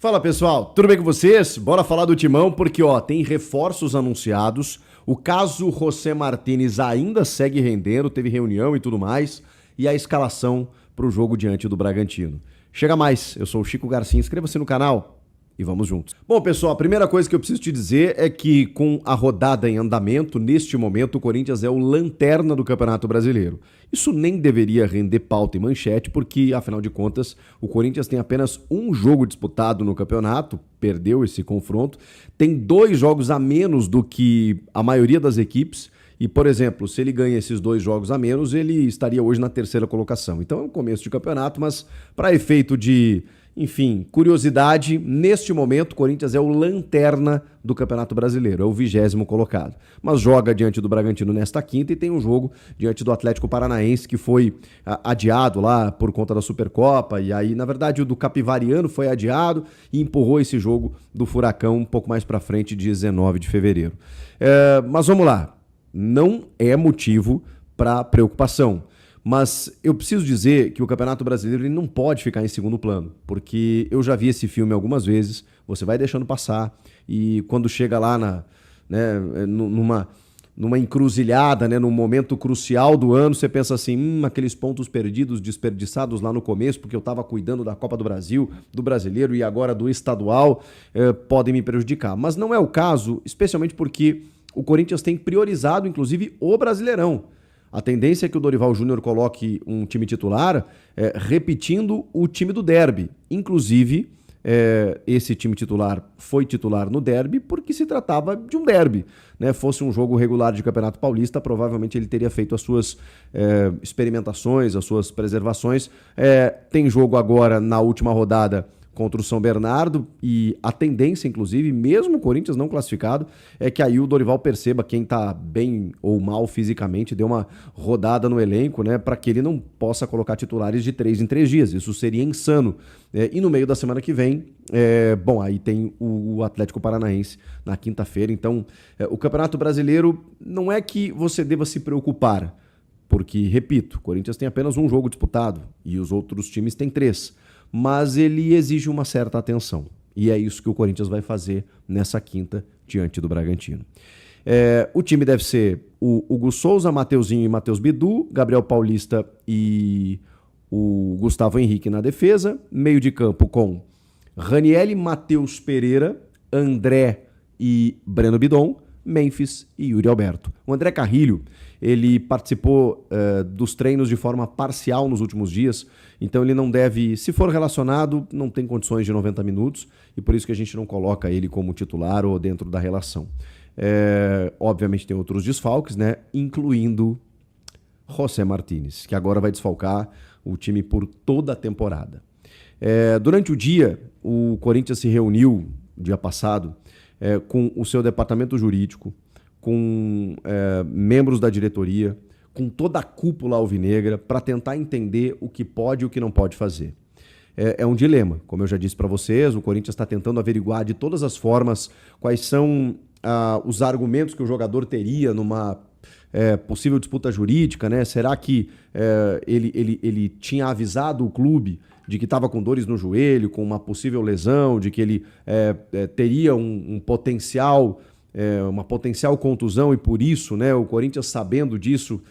Fala pessoal, tudo bem com vocês? Bora falar do Timão porque tem reforços anunciados. O caso José Martínez ainda segue rendendo, teve reunião e tudo mais. E a escalação para o jogo diante do Bragantino. Chega mais, eu sou o Chico Garcia, inscreva-se no canal e vamos juntos. Bom pessoal, a primeira coisa que eu preciso te dizer é que com a rodada em andamento, neste momento o Corinthians é o lanterna do Campeonato Brasileiro. Isso nem deveria render pauta e manchete, porque, afinal de contas, o Corinthians tem apenas um jogo disputado no campeonato, perdeu esse confronto, tem 2 jogos a menos do que a maioria das equipes, e, por exemplo, se ele ganha esses 2 jogos a menos, ele estaria hoje na 3ª colocação. Então é um começo de campeonato, mas para efeito de, enfim, curiosidade, neste momento o Corinthians é o lanterna do Campeonato Brasileiro, é o 20º colocado. Mas joga diante do Bragantino nesta quinta e tem um jogo diante do Atlético Paranaense que foi adiado lá por conta da Supercopa, e aí, na verdade, o do Capivariano foi adiado e empurrou esse jogo do Furacão um pouco mais para frente, 19 de fevereiro. Mas vamos lá. Não é motivo para preocupação. Mas eu preciso dizer que o Campeonato Brasileiro ele não pode ficar em segundo plano, porque eu já vi esse filme algumas vezes, você vai deixando passar, e quando chega lá numa encruzilhada, num momento crucial do ano, você pensa assim, aqueles pontos perdidos, desperdiçados lá no começo, porque eu estava cuidando da Copa do Brasil, do Brasileiro e agora do estadual, podem me prejudicar. Mas não é o caso, especialmente porque o Corinthians tem priorizado, inclusive, o Brasileirão. A tendência é que o Dorival Júnior coloque um time titular repetindo o time do derby. Inclusive, esse time titular foi titular no derby porque se tratava de um derby. Fosse um jogo regular de Campeonato Paulista, provavelmente ele teria feito as suas experimentações, as suas preservações. Tem jogo agora na última rodada contra o São Bernardo, e a tendência, inclusive, mesmo o Corinthians não classificado, é que aí o Dorival perceba quem tá bem ou mal fisicamente, dê uma rodada no elenco, para que ele não possa colocar titulares de 3 em 3 dias. Isso seria insano. E no meio da semana que vem, aí tem o Atlético Paranaense na quinta-feira. Então, o Campeonato Brasileiro não é que você deva se preocupar, porque, repito, o Corinthians tem apenas um jogo disputado e os outros times têm 3. Mas ele exige uma certa atenção. E é isso que o Corinthians vai fazer nessa quinta diante do Bragantino. O time deve ser o Hugo Souza, Mateuzinho e Matheus Bidu, Gabriel Paulista e o Gustavo Henrique na defesa, meio de campo com Ranieri, Matheus Pereira, André e Breno Bidon, Memphis e Yuri Alberto. O André Carrilho, ele participou dos treinos de forma parcial nos últimos dias, então ele não deve, se for relacionado, não tem condições de 90 minutos, e por isso que a gente não coloca ele como titular ou dentro da relação. Obviamente tem outros desfalques, incluindo José Martínez, que agora vai desfalcar o time por toda a temporada. Durante o dia, o Corinthians se reuniu, dia passado, com o seu departamento jurídico, com membros da diretoria, com toda a cúpula alvinegra, para tentar entender o que pode e o que não pode fazer. É um dilema, como eu já disse para vocês, o Corinthians está tentando averiguar de todas as formas quais são os argumentos que o jogador teria numa possível disputa jurídica, Será que ele tinha avisado o clube de que estava com dores no joelho, com uma possível lesão, de que ele teria um potencial, uma potencial contusão, e por isso, o Corinthians, sabendo disso,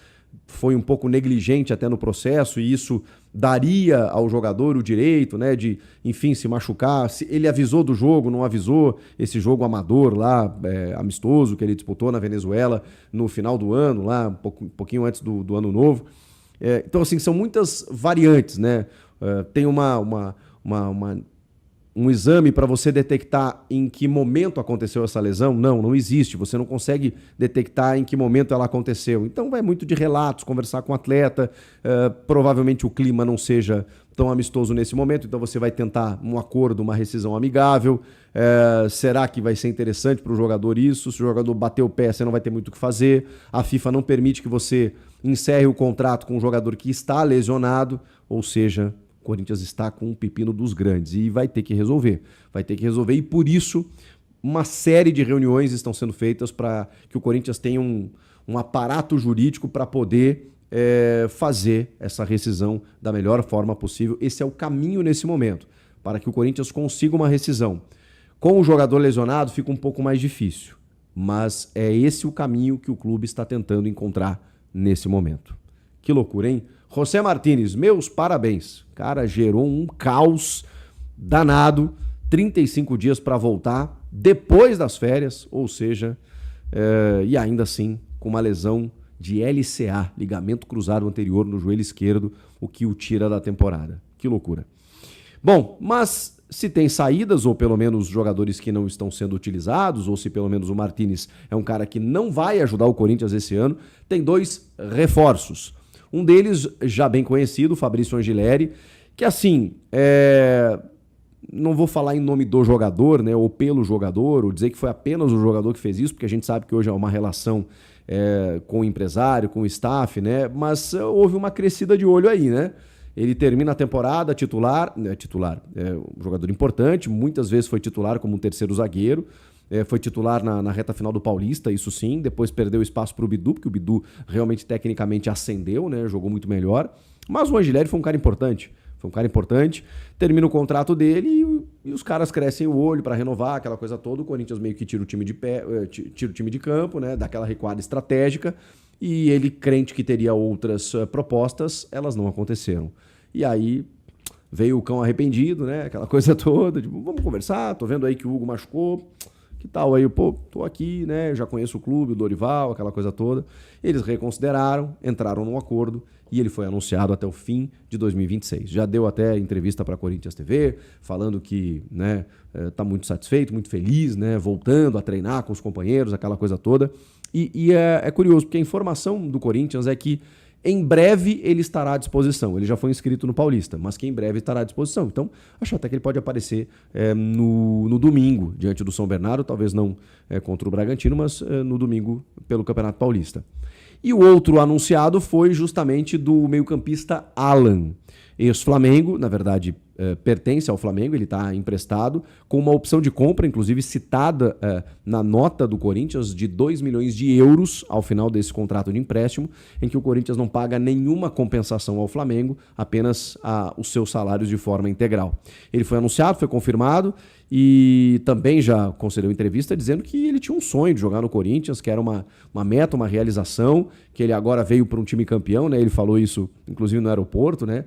foi um pouco negligente até no processo, e isso daria ao jogador o direito, de, enfim, se machucar. Se ele avisou do jogo, não avisou, esse jogo amador lá, amistoso, que ele disputou na Venezuela no final do ano, lá um pouquinho antes do ano novo. Então, assim, são muitas variantes, tem um exame para você detectar em que momento aconteceu essa lesão? Não existe. Você não consegue detectar em que momento ela aconteceu. Então vai muito de relatos, conversar com o atleta. Provavelmente o clima não seja tão amistoso nesse momento, então você vai tentar um acordo, uma rescisão amigável. Será que vai ser interessante para o jogador isso? Se o jogador bater o pé, você não vai ter muito o que fazer. A FIFA não permite que você encerre o contrato com um jogador que está lesionado, ou seja, o Corinthians está com um pepino dos grandes e vai ter que resolver. E por isso uma série de reuniões estão sendo feitas para que o Corinthians tenha um aparato jurídico para poder fazer essa rescisão da melhor forma possível. Esse é o caminho nesse momento. para que o Corinthians consiga uma rescisão. Com o jogador lesionado fica um pouco mais difícil, mas é esse o caminho que o clube está tentando encontrar nesse momento. Que loucura, hein? José Martínez, meus parabéns. Cara, gerou um caos danado, 35 dias para voltar, depois das férias, ou seja, e ainda assim com uma lesão de LCA, ligamento cruzado anterior no joelho esquerdo, o que o tira da temporada. Que loucura. Bom, mas se tem saídas, ou pelo menos jogadores que não estão sendo utilizados, ou se pelo menos o Martínez é um cara que não vai ajudar o Corinthians esse ano, tem 2 reforços. Um deles, já bem conhecido, o Fabrício Angileri, que assim, não vou falar em nome do jogador, né, ou pelo jogador, ou dizer que foi apenas o jogador que fez isso, porque a gente sabe que hoje é uma relação com o empresário, com o staff, né, mas houve uma crescida de olho aí, né? Ele termina a temporada titular, um jogador importante, muitas vezes foi titular como um terceiro zagueiro, foi titular na reta final do Paulista, isso sim, depois perdeu espaço para o Bidu, porque o Bidu realmente tecnicamente ascendeu, né, jogou muito melhor, mas o Angileri foi um cara importante, termina o contrato dele e os caras crescem o olho para renovar, aquela coisa toda, o Corinthians meio que tira o time de campo, né, dá aquela recuada estratégica, e ele, crente que teria outras propostas, elas não aconteceram. E aí veio o cão arrependido, né? Aquela coisa toda, tipo, vamos conversar, tô vendo aí que o Hugo machucou, que tal aí? Pô, tô aqui, né? Já conheço o clube, o Dorival, aquela coisa toda. Eles reconsideraram, entraram num acordo e ele foi anunciado até o fim de 2026. Já deu até entrevista para a Corinthians TV, falando que, né, tá muito satisfeito, muito feliz, né? Voltando a treinar com os companheiros, aquela coisa toda. E é curioso, porque a informação do Corinthians é que em breve ele estará à disposição. Ele já foi inscrito no Paulista, mas que em breve estará à disposição. Então, acho até que ele pode aparecer no domingo, diante do São Bernardo, talvez não contra o Bragantino, mas no domingo pelo Campeonato Paulista. E o outro anunciado foi justamente do meio-campista Alan, ex-Flamengo, na verdade pertence ao Flamengo, ele está emprestado, com uma opção de compra, inclusive citada na nota do Corinthians, de 2 milhões de euros ao final desse contrato de empréstimo, em que o Corinthians não paga nenhuma compensação ao Flamengo, apenas os seus salários de forma integral. Ele foi anunciado, foi confirmado, e também já concedeu entrevista dizendo que ele tinha um sonho de jogar no Corinthians, que era uma meta, uma realização, que ele agora veio para um time campeão, né? Ele falou isso, inclusive, no aeroporto, né?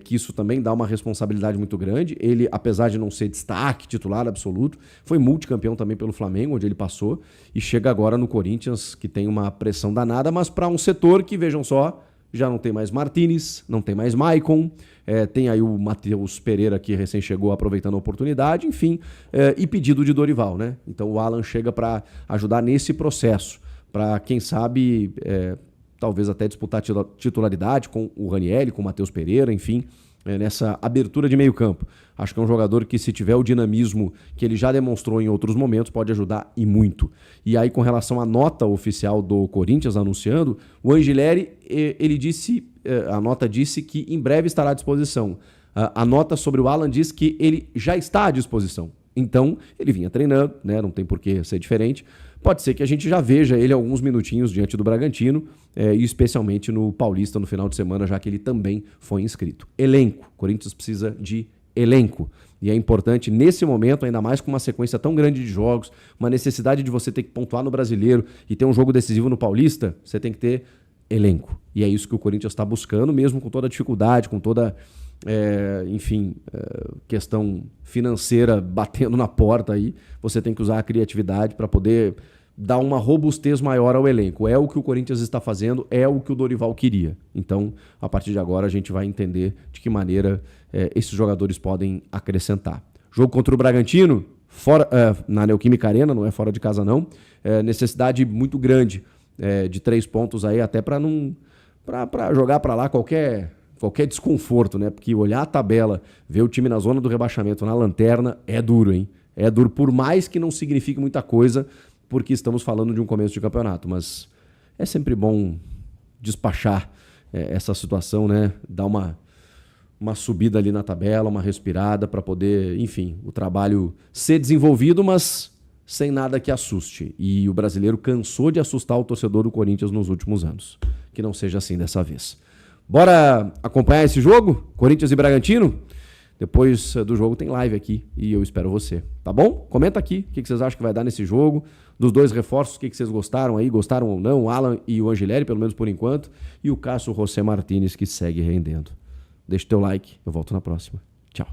Que isso também dá uma responsabilidade muito grande. Ele, apesar de não ser destaque, titular absoluto, foi multicampeão também pelo Flamengo, onde ele passou, e chega agora no Corinthians, que tem uma pressão danada, mas para um setor que, vejam só, já não tem mais Martínez, não tem mais Maicon, tem aí o Matheus Pereira que recém chegou aproveitando a oportunidade, enfim, e pedido de Dorival, né? Então o Alan chega para ajudar nesse processo, para quem sabe talvez até disputar titularidade com o Ranieri, com o Matheus Pereira, enfim, nessa abertura de meio campo. Acho que é um jogador que, se tiver o dinamismo que ele já demonstrou em outros momentos, pode ajudar e muito. E aí, com relação à nota oficial do Corinthians anunciando, o Angileri, ele disse, a nota disse que em breve estará à disposição. A nota sobre o Alan diz que ele já está à disposição. Então, ele vinha treinando, né? Não tem por que ser diferente. Pode ser que a gente já veja ele alguns minutinhos diante do Bragantino, e especialmente no Paulista no final de semana, já que ele também foi inscrito. Elenco. O Corinthians precisa de elenco. E é importante, nesse momento, ainda mais com uma sequência tão grande de jogos, uma necessidade de você ter que pontuar no Brasileiro e ter um jogo decisivo no Paulista, você tem que ter elenco. E é isso que o Corinthians está buscando, mesmo com toda a dificuldade, com toda... questão financeira batendo na porta aí, você tem que usar a criatividade para poder dar uma robustez maior ao elenco. É o que o Corinthians está fazendo, é o que o Dorival queria. Então, a partir de agora, a gente vai entender de que maneira esses jogadores podem acrescentar. Jogo contra o Bragantino, na Neoquímica Arena, não é fora de casa não, necessidade muito grande de 3 pontos aí, até para jogar para lá qualquer desconforto, né? Porque olhar a tabela, ver o time na zona do rebaixamento, na lanterna, é duro, hein? É duro, por mais que não signifique muita coisa, porque estamos falando de um começo de campeonato. Mas é sempre bom despachar essa situação, né? Dar uma subida ali na tabela, uma respirada para poder, enfim, o trabalho ser desenvolvido, mas sem nada que assuste. E o brasileiro cansou de assustar o torcedor do Corinthians nos últimos anos. Que não seja assim dessa vez. Bora acompanhar esse jogo? Corinthians e Bragantino? Depois do jogo tem live aqui e eu espero você, tá bom? Comenta aqui o que vocês acham que vai dar nesse jogo, dos 2 reforços, o que vocês gostaram aí, gostaram ou não, o Alan e o Angileri, pelo menos por enquanto, e o Cássio José Martínez, que segue rendendo. Deixa o teu like, eu volto na próxima. Tchau.